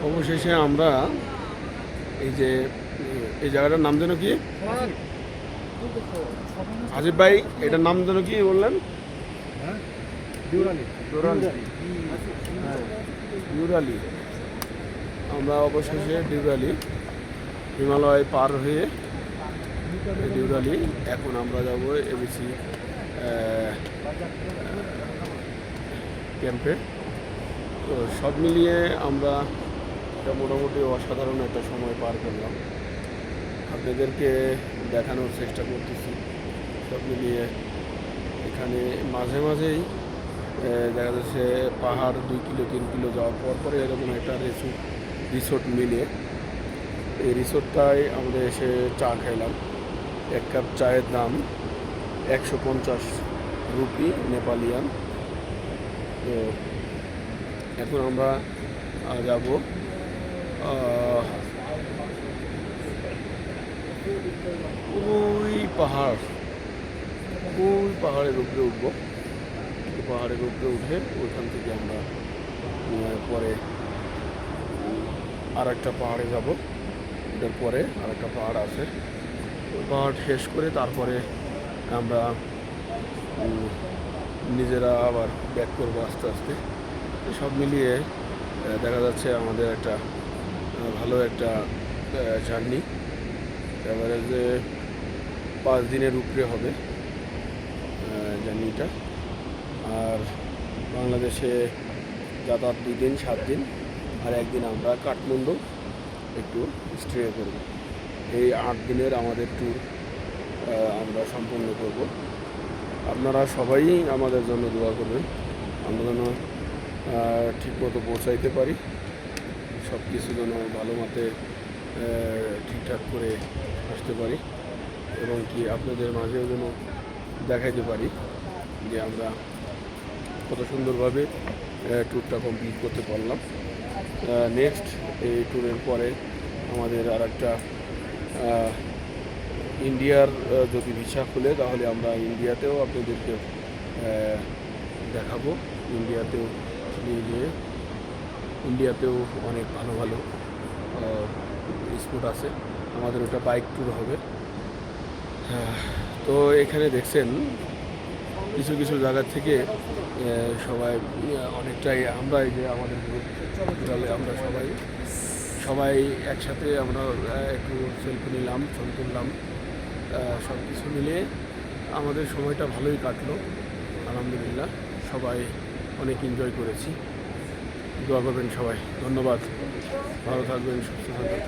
অবশেষে আমরা এই যে এই জায়গাটার নাম যেন কি আজিব ভাই, এটার নাম যেন কি বললেন? ডিউরালি। আমরা অবশেষে ডিউরালি হিমালয় পার হয়ে ডিউরালি এখন আমরা যাব এবিসি ক্যাম্পে। তো সব মিলিয়ে আমরা একটা মোটামুটি অসাধারণ একটা সময় পার করলাম, আপনাদেরকে দেখানোর চেষ্টা করতেছি। সব মিলিয়ে এখানে মাঝে মাঝেই দেখা যাচ্ছে পাহাড় 2 কিলো 3 কিলো যাওয়ার পর পরে এরকম একটা রিসোর্ট মিলে এই রিসোর্টটায় আমরা এসে চা খাইলাম। 1 কাপ চায়ের দাম 150 রুপি নেপালিয়ান। তো এখন আমরা যাব ওই পাহাড়ের উপরে উঠবো। পাহাড়ের উপরে উঠে ওইখান থেকে আমরা পরে আর একটা পাহাড়ে যাব। এটার পরে আর একটা পাহাড় আছে, ওই পাহাড় শেষ করে তারপরে আমরা নিজেরা আবার ব্যাক করবো আস্তে আস্তে। সব মিলিয়ে দেখা যাচ্ছে আমাদের একটা ভালো একটা জার্নি। এবারে যে 5 দিনের উপরে হবে জার্নিটা। আর বাংলাদেশে যাতায়াত 2 দিন 7 দিন, আর একদিন আমরা কাঠমান্ডু একটু স্টে করব। এই 8 দিনের আমাদের ট্যুর আমরা সম্পূর্ণ করব। আপনারা সবাই আমাদের জন্য দোয়া করবেন, আমরা যেন ঠিকমতো পৌঁছাইতে পারি, সব কিছু যেন ভালো মতে ঠিকঠাক করে আসতে পারি, এবং কি আপনাদের মাঝেও যেন দেখাইতে পারি যে আমরা কত সুন্দরভাবে ট্যুরটা কমপ্লিট করতে পারলাম। নেক্সট এই ট্যুরের পরে আমাদের আর একটা ইন্ডিয়ার যদি ভিসা খুলে তাহলে আমরা ইন্ডিয়াতেও আপনাদেরকে দেখাবো। ইন্ডিয়াতেও নিয়ে গিয়ে ইন্ডিয়াতেও অনেক ভালো ভালো স্পট আছে, আমাদের ওটা বাইক ট্যুর হবে। তো এখানে দেখছেন কিছু কিছু জায়গা থেকে সবাই অনেকটাই আমরা এই যে আমাদের গ্রুপে আমরা সবাই একসাথে আমরা একটু সেলফি নিলাম, ছবি তুললাম। সব কিছু মিলিয়ে আমাদের সময়টা ভালোই কাটলো আলহামদুলিল্লাহ। সবাই অনেক এনজয় করেছি। দোয়া করবেন সবাই। ধন্যবাদ, ভালো থাকবেন, সুস্থ থাকবেন।